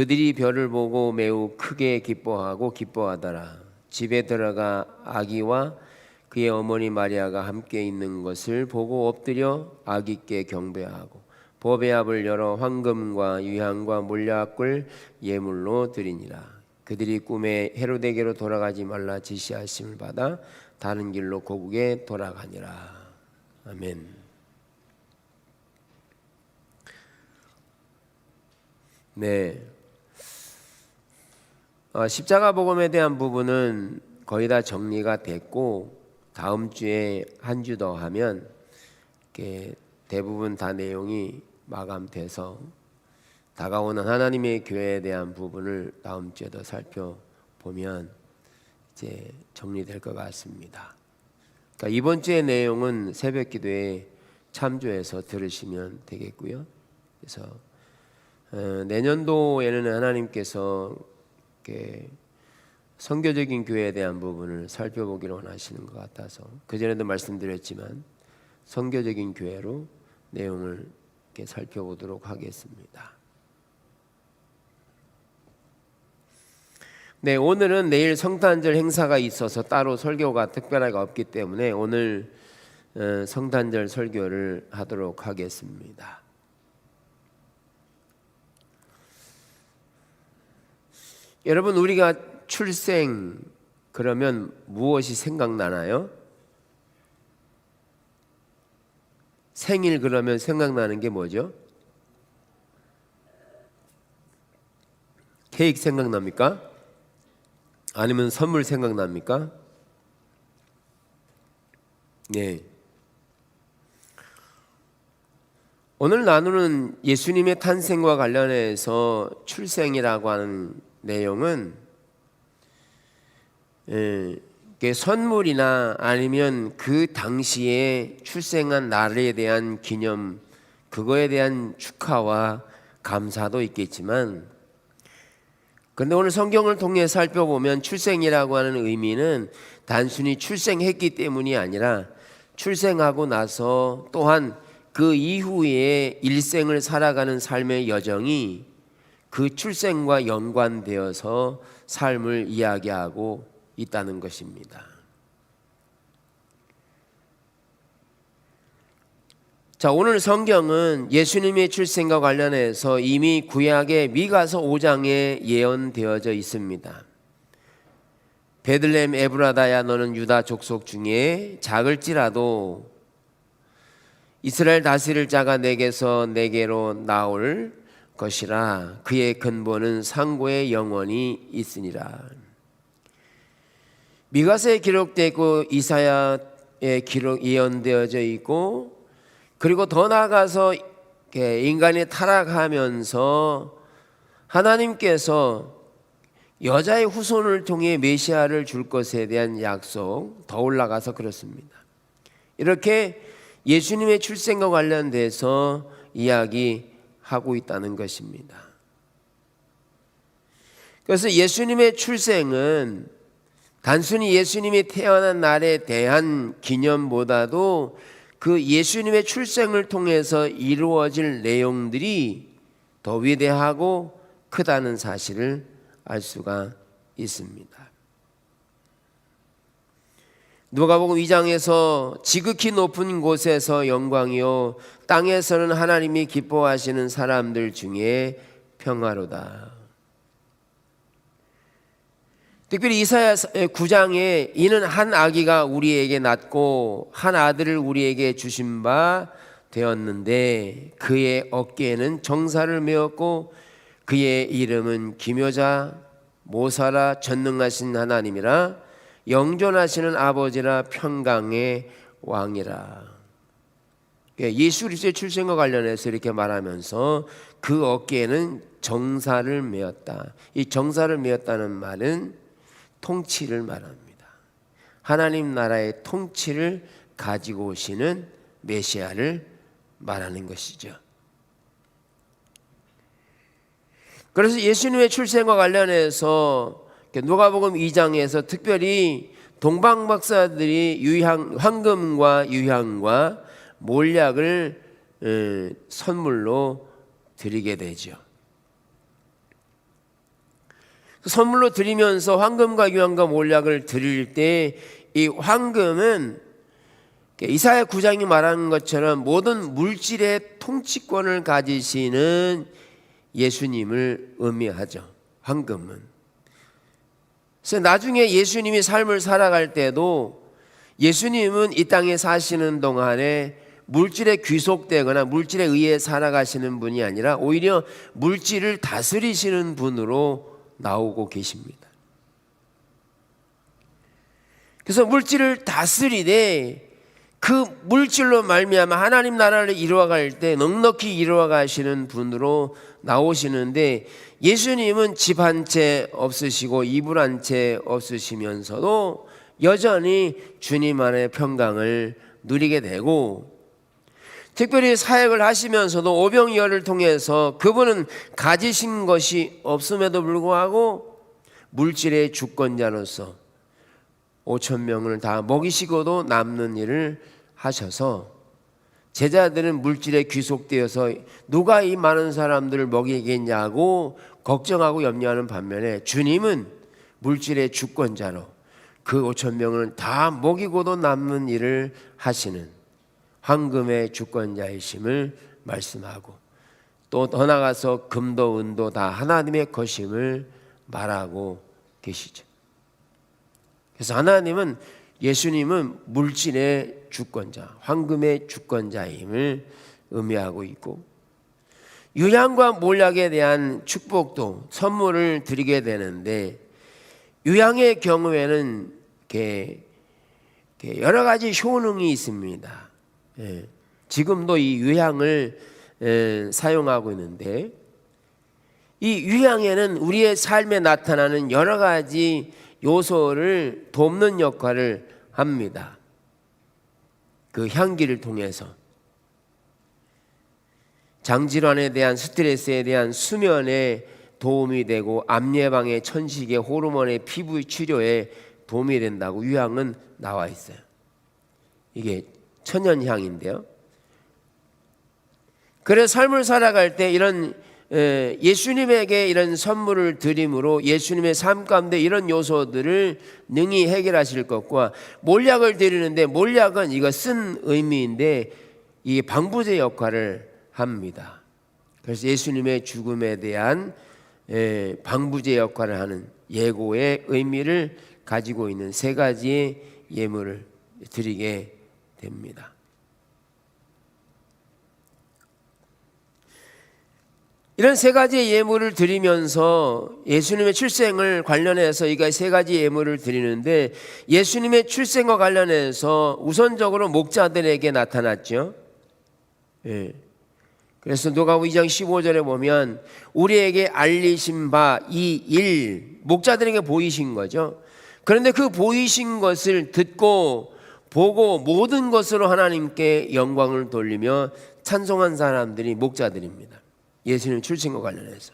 그들이 별을 보고 매우 크게 기뻐하고 기뻐하더라. 집에 들어가 아기와 그의 어머니 마리아가 함께 있는 것을 보고 엎드려 아기께 경배하고 보배 앞을 열어 황금과 유향과 몰약을 예물로 드리니라. 그들이 꿈에 헤로데게로 돌아가지 말라 지시하심을 받아 다른 길로 고국에 돌아가니라. 아멘. 네. 십자가 복음에 대한 부분은 거의 다 정리가 됐고, 다음 주에 한 주 더 하면 대부분 다 내용이 마감돼서 다가오는 하나님의 교회에 대한 부분을 다음 주에 더 살펴보면 이제 정리될 것 같습니다. 그러니까 이번 주의 내용은 새벽기도에 참조해서 들으시면 되겠고요. 그래서 내년도에는 하나님께서 선교적인 교회에 대한 부분을 살펴보기를 원하시는 것 같아서 그전에도 말씀드렸지만 선교적인 교회로 내용을 이렇게 살펴보도록 하겠습니다. 네, 오늘은 내일 성탄절 행사가 있어서 따로 설교가 특별하게 없기 때문에 오늘 성탄절 설교를 하도록 하겠습니다. 여러분, 우리가 출생 그러면 무엇이 생각나나요? 생일 그러면 생각나는 게 뭐죠? 케이크 생각납니까? 아니면 선물 생각납니까? 네. 오늘 나누는 예수님의 탄생과 관련해서 출생이라고 하는 내용은 선물이나 아니면 그 당시에 출생한 날에 대한 기념, 그거에 대한 축하와 감사도 있겠지만, 그런데 오늘 성경을 통해 살펴보면 출생이라고 하는 의미는 단순히 출생했기 때문이 아니라 출생하고 나서 또한 그 이후에 일생을 살아가는 삶의 여정이 그 출생과 연관되어서 삶을 이야기하고 있다는 것입니다. 자, 오늘 성경은 예수님의 출생과 관련해서 이미 구약의 미가서 5장에 예언되어져 있습니다. 베들레헴 에브라다야, 너는 유다 족속 중에 작을지라도 이스라엘 다스릴 자가 내게서 내게로 나올 것이라. 그의 근본은 상고에 영원히 있으니라. 미가서에 기록되고 이사야에 예언되어져 있고, 그리고 더 나아가서 인간이 타락하면서 하나님께서 여자의 후손을 통해 메시아를 줄 것에 대한 약속, 더 올라가서 그렇습니다. 이렇게 예수님의 출생과 관련돼서 이야기하고 있다는 것입니다. 그래서 예수님의 출생은 단순히 예수님이 태어난 날에 대한 기념보다도 그 예수님의 출생을 통해서 이루어질 내용들이 더 위대하고 크다는 사실을 알 수가 있습니다. 누가복음 2장에서 지극히 높은 곳에서 영광이요 땅에서는 하나님이 기뻐하시는 사람들 중에 평화로다. 특별히 이사야 9장에 이는 한 아기가 우리에게 낳고 한 아들을 우리에게 주신 바 되었는데 그의 어깨에는 정사를 메었고 그의 이름은 기묘자 모사라 전능하신 하나님이라 영존하시는 아버지라 평강의 왕이라. 예수 그리스도의 출생과 관련해서 이렇게 말하면서 그 어깨에는 정사를 메었다. 이 정사를 메었다는 말은 통치를 말합니다. 하나님 나라의 통치를 가지고 오시는 메시아를 말하는 것이죠. 그래서 예수님의 출생과 관련해서 누가복음 2장에서 특별히 동방 박사들이 황금과 유향과 몰약을 선물로 드리게 되죠. 선물로 드리면서 황금과 유향과 몰약을 드릴 때 이 황금은 이사야 9장이 말하는 것처럼 모든 물질의 통치권을 가지시는 예수님을 의미하죠. 황금은. 그래서 나중에 예수님이 삶을 살아갈 때도 예수님은 이 땅에 사시는 동안에 물질에 귀속되거나 물질에 의해 살아가시는 분이 아니라 오히려 물질을 다스리시는 분으로 나오고 계십니다. 그래서 물질을 다스리되 그 물질로 말미암아 하나님 나라를 이루어갈 때 넉넉히 이루어가시는 분으로 나오시는데, 예수님은 집 한 채 없으시고 이불 한 채 없으시면서도 여전히 주님 안의 평강을 누리게 되고, 특별히 사역을 하시면서도 오병이어를 통해서 그분은 가지신 것이 없음에도 불구하고 물질의 주권자로서 5천 명을 다 먹이시고도 남는 일을 하셔서 제자들은 물질에 귀속되어서 누가 이 많은 사람들을 먹이겠냐고 걱정하고 염려하는 반면에 주님은 물질의 주권자로 그 5천 명을 다 먹이고도 남는 일을 하시는 황금의 주권자이심을 말씀하고, 또 더 나아가서 금도 은도 다 하나님의 것임을 말하고 계시죠. 그래서 하나님은, 예수님은 물질의 주권자, 황금의 주권자임을 의미하고 있고, 유향과 몰약에 대한 축복도 선물을 드리게 되는데, 유향의 경우에는 여러 가지 효능이 있습니다. 지금도 이 유향을 사용하고 있는데, 이 유향에는 우리의 삶에 나타나는 여러 가지 요소를 돕는 역할을 합니다. 그 향기를 통해서 장질환에 대한, 스트레스에 대한 수면에 도움이 되고, 암 예방에, 천식에, 호르몬의 피부 치료에 도움이 된다고 유향은 나와 있어요. 이게 천연향인데요. 그래서 삶을 살아갈 때 이런 예수님에게 이런 선물을 드림으로 예수님의 삶 가운데 이런 요소들을 능히 해결하실 것과, 몰약을 드리는데, 몰약은 이거 쓴 의미인데 이게 방부제 역할을 합니다. 그래서 예수님의 죽음에 대한 방부제 역할을 하는 예고의 의미를 가지고 있는 세 가지의 예물을 드리게 됩니다. 이런 세 가지의 예물을 드리면서 예수님의 출생을 관련해서 이가 세 가지 예물을 드리는데, 예수님의 출생과 관련해서 우선적으로 목자들에게 나타났죠. 그래서 누가복음 2장 15절에 보면 우리에게 알리신 바 이 일, 목자들에게 보이신 거죠. 그런데 그 보이신 것을 듣고 보고 모든 것으로 하나님께 영광을 돌리며 찬송한 사람들이 목자들입니다. 예수님 출생과 관련해서.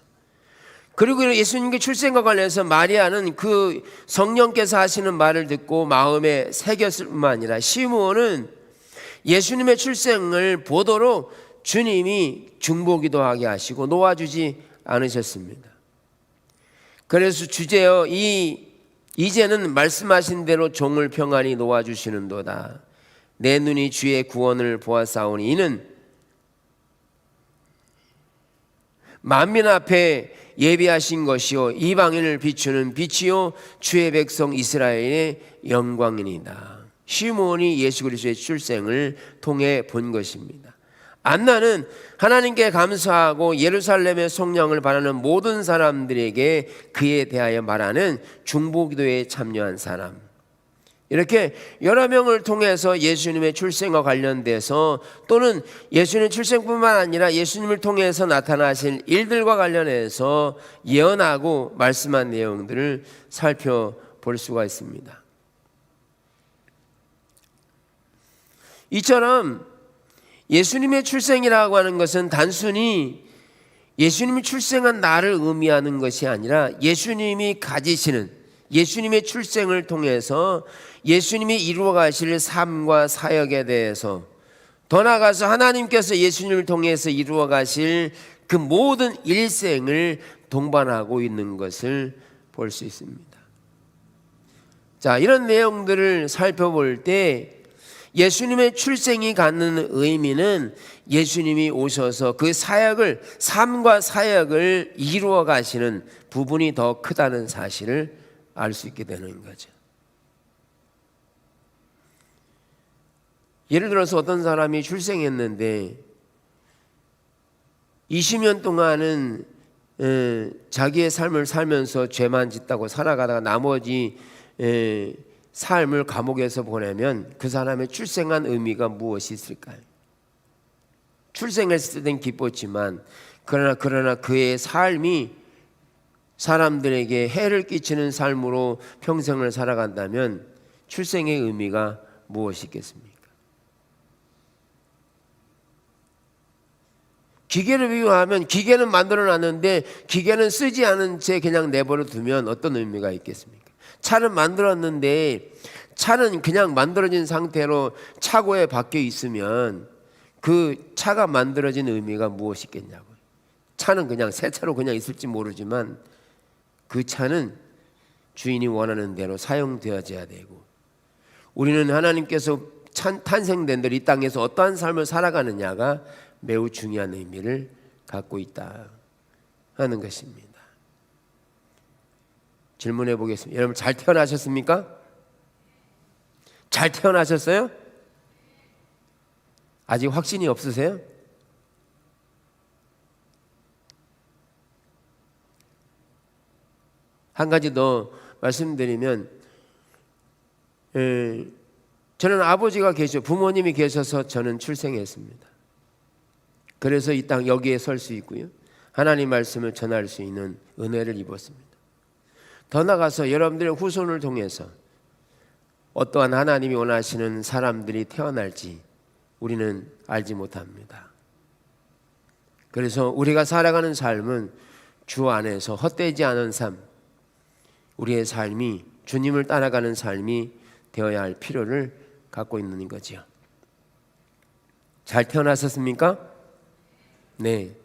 그리고 예수님께 출생과 관련해서 마리아는 그 성령께서 하시는 말을 듣고 마음에 새겼을 뿐만 아니라, 시므온은 예수님의 출생을 보도록 주님이 중보기도 하게 하시고 놓아주지 않으셨습니다. 그래서 주제여 이제는 말씀하신 대로 종을 평안히 놓아주시는도다. 내 눈이 주의 구원을 보았사오니 이는 만민 앞에 예비하신 것이요 이방인을 비추는 빛이요 주의 백성 이스라엘의 영광이니이다. 시므온이 예수 그리스도의 출생을 통해 본 것입니다. 안나는 하나님께 감사하고 예루살렘의 성령을 바라는 모든 사람들에게 그에 대하여 말하는 중보기도에 참여한 사람. 이렇게 여러 명을 통해서 예수님의 출생과 관련돼서, 또는 예수님 출생뿐만 아니라 예수님을 통해서 나타나실 일들과 관련해서 예언하고 말씀한 내용들을 살펴볼 수가 있습니다. 이처럼 예수님의 출생이라고 하는 것은 단순히 예수님이 출생한 날을 의미하는 것이 아니라, 예수님이 가지시는, 예수님의 출생을 통해서 예수님이 이루어 가실 삶과 사역에 대해서, 더 나아가서 하나님께서 예수님을 통해서 이루어 가실 그 모든 일생을 동반하고 있는 것을 볼 수 있습니다. 자, 이런 내용들을 살펴볼 때 예수님의 출생이 갖는 의미는 예수님이 오셔서 그 사역을, 삶과 사역을 이루어 가시는 부분이 더 크다는 사실을 알 수 있게 되는 거죠. 예를 들어서 어떤 사람이 출생했는데 20년 동안은 자기의 삶을 살면서 죄만 짓다고 살아가다가 나머지 삶을 감옥에서 보내면 그 사람의 출생한 의미가 무엇이 있을까요? 출생했을 땐 기뻤지만 그러나 그의 삶이 사람들에게 해를 끼치는 삶으로 평생을 살아간다면 출생의 의미가 무엇이 있겠습니까? 기계를 비유하면 기계는 만들어놨는데 기계는 쓰지 않은 채 그냥 내버려 두면 어떤 의미가 있겠습니까? 차는 만들었는데 차는 그냥 만들어진 상태로 차고에 박혀 있으면 그 차가 만들어진 의미가 무엇이 있겠냐고요. 차는 그냥 새 차로 그냥 있을지 모르지만 그 차는 주인이 원하는 대로 사용되어져야 되고, 우리는 하나님께서 탄생된 대로 이 땅에서 어떠한 삶을 살아가느냐가 매우 중요한 의미를 갖고 있다 하는 것입니다. 질문해 보겠습니다. 여러분, 잘 태어나셨습니까? 잘 태어나셨어요? 아직 확신이 없으세요? 한 가지 더 말씀드리면, 저는 아버지가 부모님이 계셔서 저는 출생했습니다. 그래서 이 땅 여기에 설 수 있고요, 하나님 말씀을 전할 수 있는 은혜를 입었습니다. 더 나아가서 여러분들의 후손을 통해서 어떠한 하나님이 원하시는 사람들이 태어날지 우리는 알지 못합니다. 그래서 우리가 살아가는 삶은 주 안에서 헛되지 않은 삶, 우리의 삶이 주님을 따라가는 삶이 되어야 할 필요를 갖고 있는 거죠. 잘 태어나셨습니까? 네.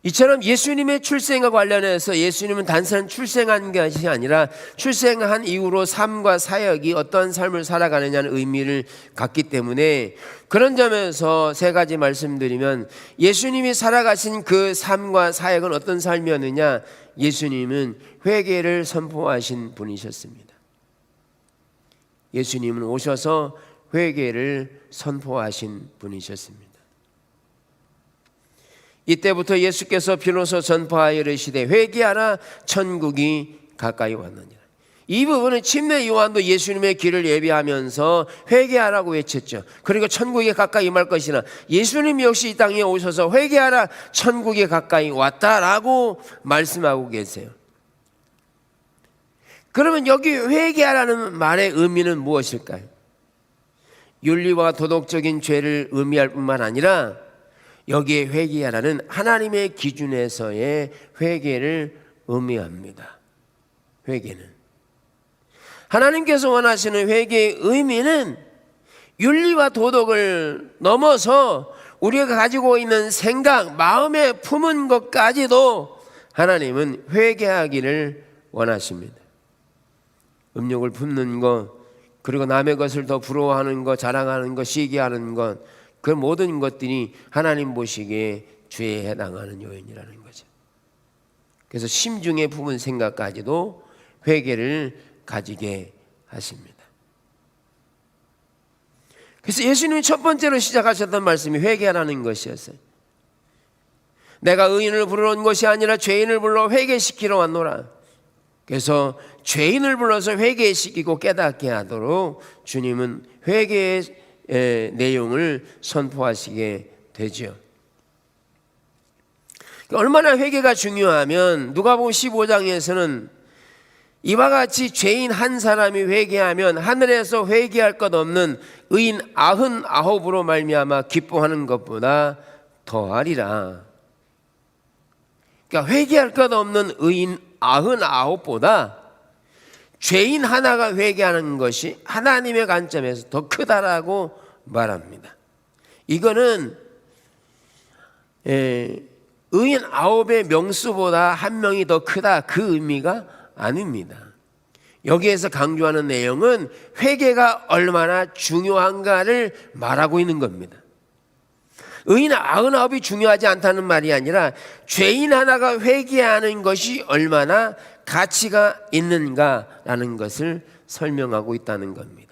이처럼 예수님의 출생과 관련해서 예수님은 단순한 출생한 것이 아니라 출생한 이후로 삶과 사역이 어떠한 삶을 살아가느냐는 의미를 갖기 때문에, 그런 점에서 세 가지 말씀드리면, 예수님이 살아가신 그 삶과 사역은 어떤 삶이었느냐? 예수님은 회개를 선포하신 분이셨습니다. 예수님은 오셔서 회개를 선포하신 분이셨습니다. 이때부터 예수께서 비로소 전파하여 이르시되 회개하라, 천국이 가까이 왔느니라. 이 부분은 침례 요한도 예수님의 길을 예비하면서 회개하라고 외쳤죠. 그리고 천국이 가까이 임할 것이나, 예수님 역시 이 땅에 오셔서 회개하라, 천국이 가까이 왔다라고 말씀하고 계세요. 그러면 여기 회개하라는 말의 의미는 무엇일까요? 윤리와 도덕적인 죄를 의미할 뿐만 아니라 여기에 회개하라는 하나님의 기준에서의 회개를 의미합니다. 회개는 하나님께서 원하시는 회개의 의미는 윤리와 도덕을 넘어서 우리가 가지고 있는 생각, 마음에 품은 것까지도 하나님은 회개하기를 원하십니다. 음욕을 품는 것, 그리고 남의 것을 더 부러워하는 것, 자랑하는 것, 시기하는 것, 그 모든 것들이 하나님 보시기에 죄에 해당하는 요인이라는 거죠. 그래서 심중에 품은 생각까지도 회개를 가지게 하십니다. 그래서 예수님이 첫 번째로 시작하셨던 말씀이 회개하라는 것이었어요. 내가 의인을 부르러 온 것이 아니라 죄인을 불러 회개시키러 왔노라. 그래서 죄인을 불러서 회개시키고 깨닫게 하도록 주님은 회개의 내용을 선포하시게 되죠. 얼마나 회개가 중요하면 누가복음 15장에서는 이와 같이 죄인 한 사람이 회개하면 하늘에서 회개할 것 없는 의인 99으로 말미암아 기뻐하는 것보다 더하리라. 그러니까 회개할 것 없는 의인 99보다 죄인 하나가 회개하는 것이 하나님의 관점에서 더 크다라고 말합니다. 이거는 의인 9의 명수보다 한 명이 더 크다, 그 의미가 아닙니다. 여기에서 강조하는 내용은 회개가 얼마나 중요한가를 말하고 있는 겁니다. 의인 99이 중요하지 않다는 말이 아니라 죄인 하나가 회개하는 것이 얼마나 가치가 있는가라는 것을 설명하고 있다는 겁니다.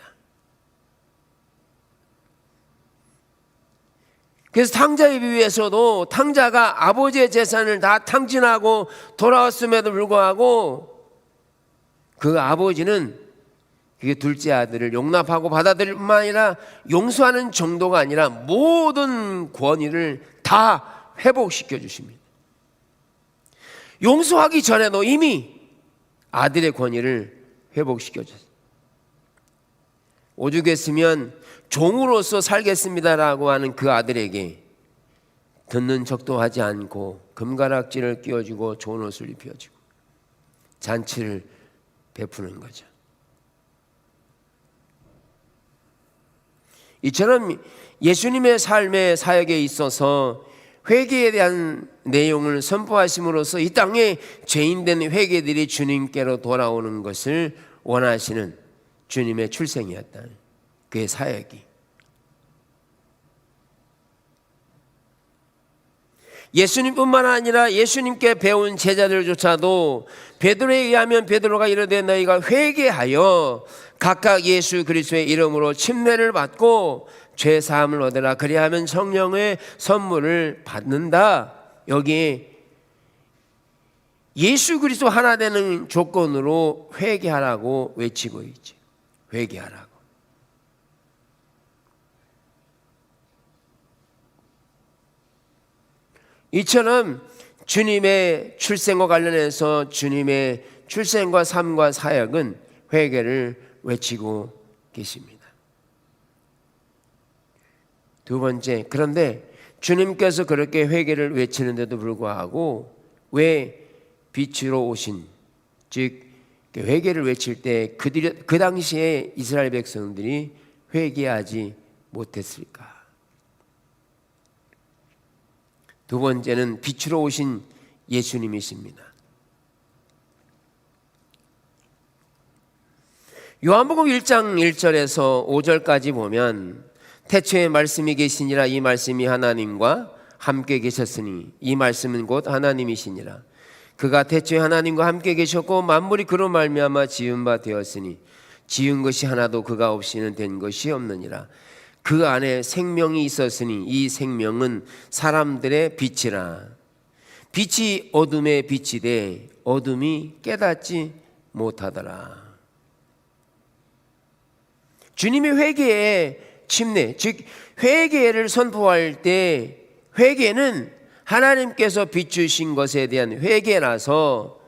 그래서 탕자의 비유에서도 탕자가 아버지의 재산을 다 탕진하고 돌아왔음에도 불구하고 그 아버지는 그 둘째 아들을 용납하고 받아들일 뿐만 아니라 용서하는 정도가 아니라 모든 권위를 다 회복시켜 주십니다. 용서하기 전에도 이미 아들의 권위를 회복시켜 줬어요. 오죽했으면 종으로서 살겠습니다라고 하는 그 아들에게 듣는 척도 하지 않고 금가락지를 끼워주고 좋은 옷을 입혀주고 잔치를 베푸는 거죠. 이처럼 예수님의 삶의 사역에 있어서 회개에 대한 내용을 선포하심으로써 이 땅에 죄인된 회개들이 주님께로 돌아오는 것을 원하시는 주님의 출생이었다는 그의 사역이. 예수님뿐만 아니라 예수님께 배운 제자들조차도 베드로에 의하면 베드로가 이르되 너희가 회개하여 각각 예수 그리스도의 이름으로 침례를 받고 죄 사함을 얻으라 그리하면 성령의 선물을 받는다. 여기에 예수 그리스도 하나 되는 조건으로 회개하라고 외치고 있지. 회개하라고. 이처럼 주님의 출생과 관련해서 주님의 출생과 삶과 사역은 회개를 외치고 계십니다. 두 번째, 그런데 주님께서 그렇게 회개를 외치는데도 불구하고 왜 빛으로 오신, 즉 회개를 외칠 때 그 당시에 이스라엘 백성들이 회개하지 못했을까? 두 번째는 빛으로 오신 예수님이십니다. 요한복음 1장 1절에서 5절까지 보면 태초에 말씀이 계시니라 이 말씀이 하나님과 함께 계셨으니 이 말씀은 곧 하나님이시니라. 그가 태초에 하나님과 함께 계셨고 만물이 그로 말미암아 지은 바 되었으니 지은 것이 하나도 그가 없이는 된 것이 없느니라. 그 안에 생명이 있었으니 이 생명은 사람들의 빛이라. 빛이 어둠의 빛이되 어둠이 깨닫지 못하더라. 주님이 회개의 침례, 즉 회개를 선포할 때 회개는 하나님께서 비추신 것에 대한 회개라서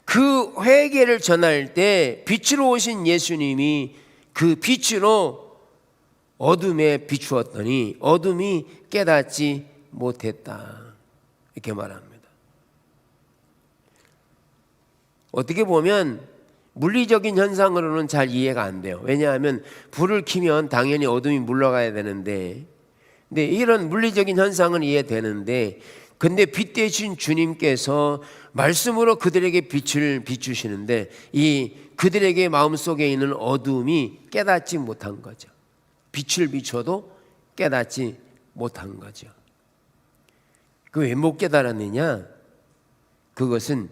그 회개를 전할 때 빛으로 오신 예수님이 그 빛으로 어둠에 비추었더니 어둠이 깨닫지 못했다. 이렇게 말합니다. 어떻게 보면 물리적인 현상으로는 잘 이해가 안 돼요. 왜냐하면 불을 켜면 당연히 어둠이 물러가야 되는데, 근데 이런 물리적인 현상은 이해되는데, 근데 빛 대신 주님께서 말씀으로 그들에게 빛을 비추시는데 이 그들에게 마음속에 있는 어둠이 깨닫지 못한 거죠. 빛을 비춰도 깨닫지 못한 거죠. 그 왜 못 깨달았느냐? 그것은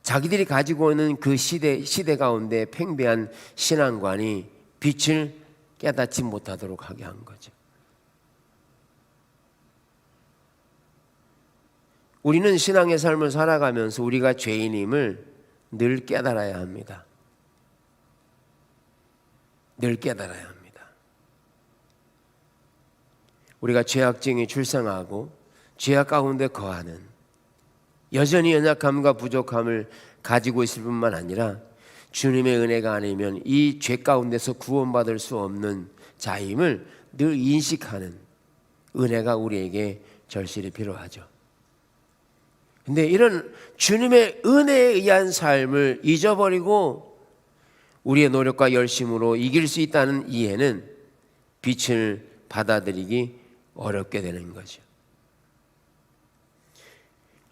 자기들이 가지고 있는 그 시대 가운데 팽배한 신앙관이 빛을 깨닫지 못하도록 하게 한 거죠. 우리는 신앙의 삶을 살아가면서 우리가 죄인임을 늘 깨달아야 합니다. 늘 깨달아야 합니다. 우리가 죄악증이 출생하고 죄악 가운데 거하는, 여전히 연약함과 부족함을 가지고 있을 뿐만 아니라 주님의 은혜가 아니면 이 죄 가운데서 구원받을 수 없는 자임을 늘 인식하는 은혜가 우리에게 절실히 필요하죠. 근데 이런 주님의 은혜에 의한 삶을 잊어버리고 우리의 노력과 열심으로 이길 수 있다는 이해는 빛을 받아들이기 어렵게 되는 거죠.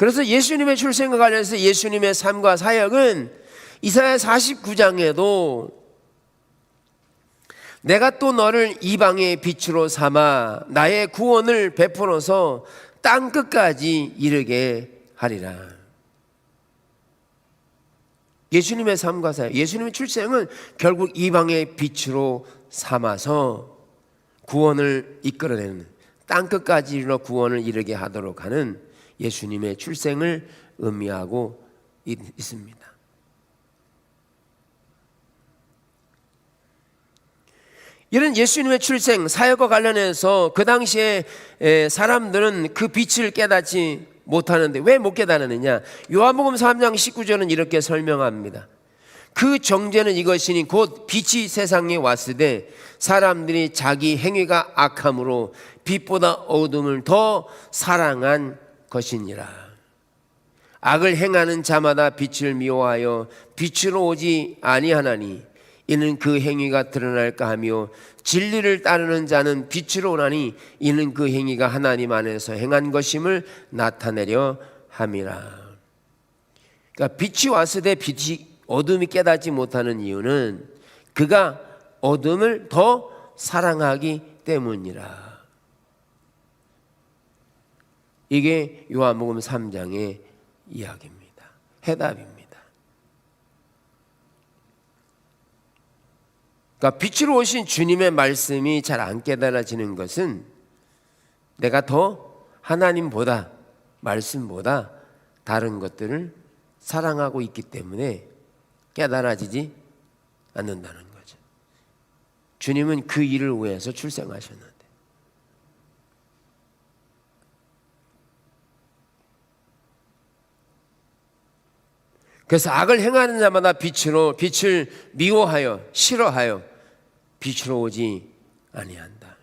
그래서 예수님의 출생과 관련해서 예수님의 삶과 사역은 이사야 49장에도 내가 또 너를 이방의 빛으로 삼아 나의 구원을 베풀어서 땅 끝까지 이르게 하리라. 예수님의 삶과 사역, 예수님의 출생은 결국 이방의 빛으로 삼아서 구원을 이끌어내는, 땅 끝까지 이르러 구원을 이르게 하도록 하는 예수님의 출생을 의미하고 있습니다. 이런 예수님의 출생, 사역과 관련해서 그 당시에 사람들은 그 빛을 깨닫지 못하는데 왜 못 깨닫느냐? 요한복음 3장 19절은 이렇게 설명합니다. 그 정죄는 이것이니 곧 빛이 세상에 왔으되 사람들이 자기 행위가 악함으로 빛보다 어둠을 더 사랑한 것이니라. 악을 행하는 자마다 빛을 미워하여 빛으로 오지 아니하나니 이는 그 행위가 드러날까 하며 진리를 따르는 자는 빛으로 오나니 이는 그 행위가 하나님 안에서 행한 것임을 나타내려 함이라. 그러니까 빛이 왔을 때 어둠이 깨닫지 못하는 이유는 그가 어둠을 더 사랑하기 때문이라. 이게 요한복음 3장의 이야기입니다. 해답입니다. 그러니까 빛으로 오신 주님의 말씀이 잘 안 깨달아지는 것은 내가 더 하나님보다, 말씀보다 다른 것들을 사랑하고 있기 때문에 깨달아지지 않는다는 거죠. 주님은 그 일을 위해서 출생하셨는데. 그래서 악을 행하는 자마다 빛을 미워하여 싫어하여 빛으로 오지 아니한다.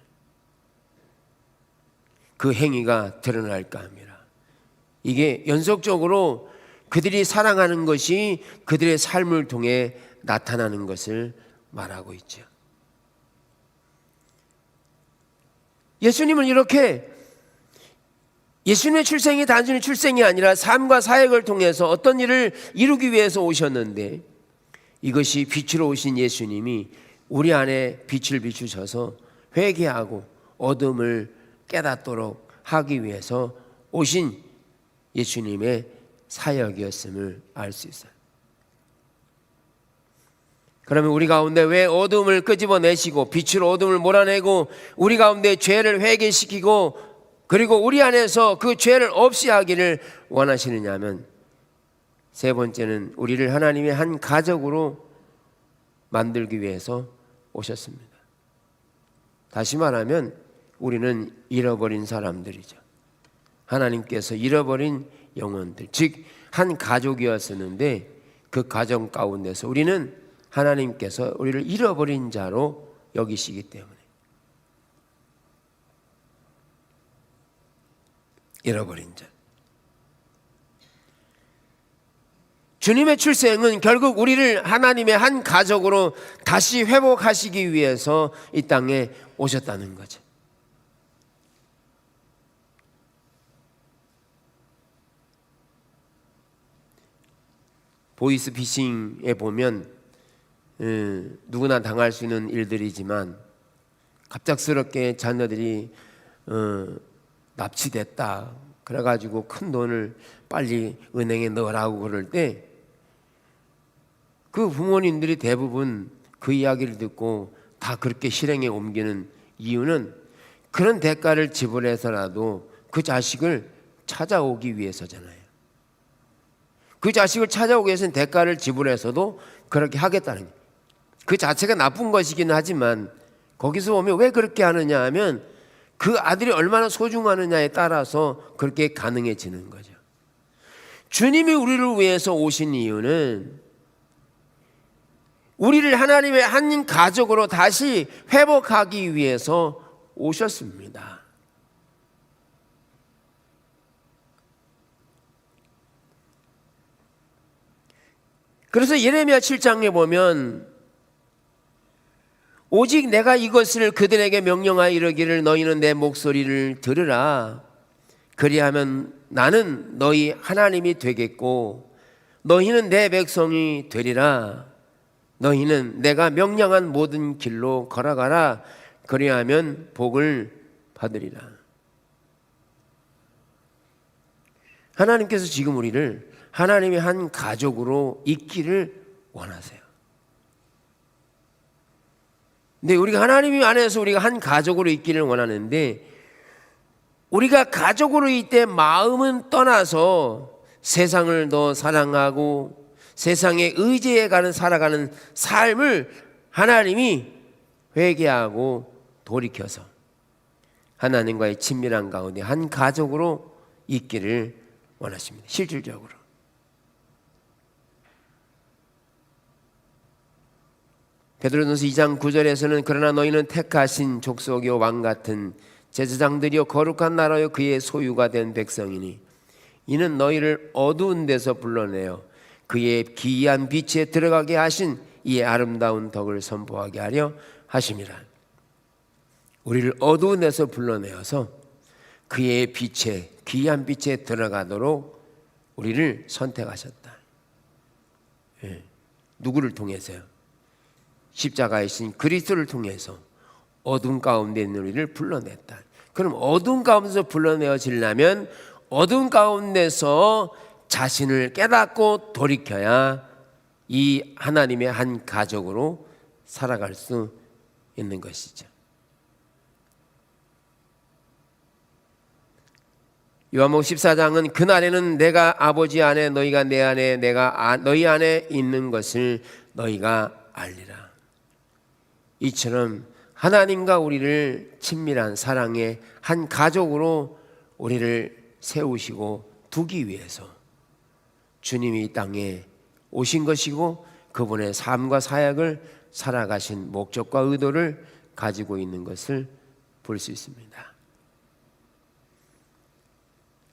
그 행위가 드러날까 함이라. 이게 연속적으로 그들이 사랑하는 것이 그들의 삶을 통해 나타나는 것을 말하고 있죠. 예수님은 이렇게 예수님의 출생이 단순히 출생이 아니라 삶과 사역을 통해서 어떤 일을 이루기 위해서 오셨는데, 이것이 빛으로 오신 예수님이 우리 안에 빛을 비추셔서 회개하고 어둠을 깨닫도록 하기 위해서 오신 예수님의 사역이었음을 알 수 있어요. 그러면 우리 가운데 왜 어둠을 끄집어내시고 빛으로 어둠을 몰아내고 우리 가운데 죄를 회개시키고 그리고 우리 안에서 그 죄를 없이 하기를 원하시느냐 하면, 세 번째는 우리를 하나님의 한 가족으로 만들기 위해서 오셨습니다. 다시 말하면 우리는 잃어버린 사람들이죠. 하나님께서 잃어버린 영혼들, 즉 한 가족이었었는데 그 가정 가운데서 우리는 하나님께서 우리를 잃어버린 자로 여기시기 때문에, 잃어버린 자. 주님의 출생은 결국 우리를 하나님의 한 가족으로 다시 회복하시기 위해서 이 땅에 오셨다는 거죠. 보이스피싱에 보면 누구나 당할 수 있는 일들이지만, 갑작스럽게 자녀들이 납치됐다 그래가지고 큰 돈을 빨리 은행에 넣으라고 그럴 때 그 부모님들이 대부분 그 이야기를 듣고 다 그렇게 실행에 옮기는 이유는 그런 대가를 지불해서라도 그 자식을 찾아오기 위해서잖아요. 그 자식을 찾아오기 위해서는 대가를 지불해서도 그렇게 하겠다는 거예요. 그 자체가 나쁜 것이긴 하지만 거기서 보면 왜 그렇게 하느냐 하면 그 아들이 얼마나 소중하느냐에 따라서 그렇게 가능해지는 거죠. 주님이 우리를 위해서 오신 이유는 우리를 하나님의 한 가족으로 다시 회복하기 위해서 오셨습니다. 그래서 예레미야 7장에 보면 오직 내가 이것을 그들에게 명령하여 이르기를 너희는 내 목소리를 들으라. 그리하면 나는 너희 하나님이 되겠고 너희는 내 백성이 되리라. 너희는 내가 명령한 모든 길로 걸어가라. 그리하면 복을 받으리라. 하나님께서 지금 우리를 하나님의 한 가족으로 있기를 원하세요. 근데 우리가 하나님 안에서 우리가 한 가족으로 있기를 원하는데, 우리가 가족으로 있을 때 마음은 떠나서 세상을 더 사랑하고 세상에 의지해 살아가는 삶을 하나님이 회개하고 돌이켜서 하나님과의 친밀한 가운데 한 가족으로 있기를 원하십니다. 실질적으로. 베드로전서 2장 9절에서는 그러나 너희는 택하신 족속이요 왕 같은 제사장들이요 거룩한 나라요 그의 소유가 된 백성이니 이는 너희를 어두운 데서 불러내어 그의 기이한 빛에 들어가게 하신 이의 아름다운 덕을 선포하게 하려 하심이라. 우리를 어두운 데서 불러내어서 그의 빛에, 기이한 빛에 들어가도록 우리를 선택하셨다. 예. 누구를 통해서요? 십자가이신 그리스도를 통해서 어둠 가운데 있는 우리를 불러냈다. 그럼 어둠 가운데서 불러내어지려면 어둠 가운데서 자신을 깨닫고 돌이켜야 이 하나님의 한 가족으로 살아갈 수 있는 것이죠. 요한복음 14장은 그날에는 내가 아버지 안에 너희가 내 안에 내가 너희 안에 있는 것을 너희가 알리라. 이처럼 하나님과 우리를 친밀한 사랑의 한 가족으로 우리를 세우시고 두기 위해서 주님이 이 땅에 오신 것이고 그분의 삶과 사역을 살아가신 목적과 의도를 가지고 있는 것을 볼 수 있습니다.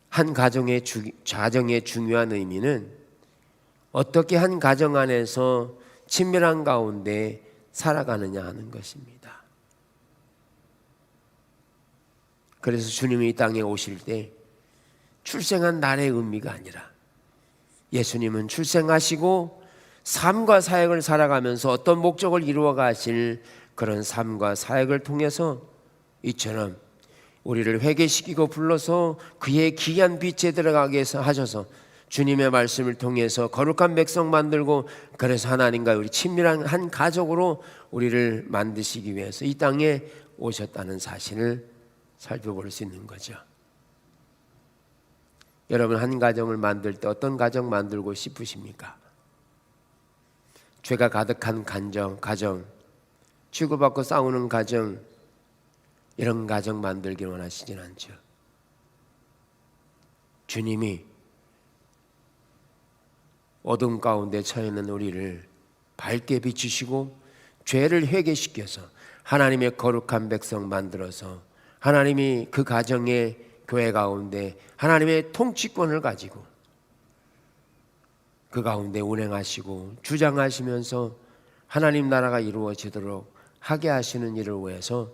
한 가정의 중요한 의미는 어떻게 한 가정 안에서 친밀한 가운데 살아가느냐 하는 것입니다. 그래서 주님이 이 땅에 오실 때 출생한 날의 의미가 아니라 예수님은 출생하시고 삶과 사역을 살아가면서 어떤 목적을 이루어 가실 그런 삶과 사역을 통해서 이처럼 우리를 회개시키고 불러서 그의 기이한 빛에 들어가게 하셔서 주님의 말씀을 통해서 거룩한 백성 만들고 그래서 하나님과 우리 친밀한 한 가족으로 우리를 만드시기 위해서 이 땅에 오셨다는 사실을 살펴볼 수 있는 거죠. 여러분 한 가정을 만들 때 어떤 가정 만들고 싶으십니까? 죄가 가득한 가정, 치고받고 싸우는 가정, 이런 가정 만들길 원하시진 않죠. 주님이 어둠 가운데 처해 있는 우리를 밝게 비추시고 죄를 회개시켜서 하나님의 거룩한 백성 만들어서 하나님이 그 가정의 교회 가운데 하나님의 통치권을 가지고 그 가운데 운행하시고 주장하시면서 하나님 나라가 이루어지도록 하게 하시는 일을 위해서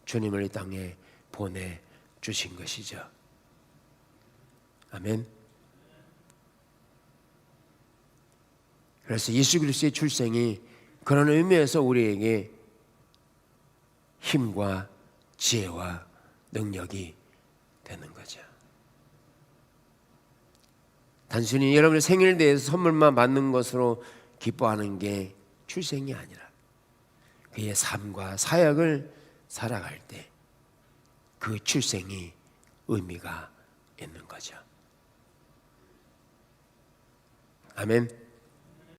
주님을 이 땅에 보내주신 것이죠. 아멘. 그래서 예수 그리스도의 출생이 그런 의미에서 우리에게 힘과 지혜와 능력이 되는 거죠. 단순히 여러분의 생일에 대해서 선물만 받는 것으로 기뻐하는 게 출생이 아니라 그의 삶과 사역을 살아갈 때 그 출생이 의미가 있는 거죠. 아멘.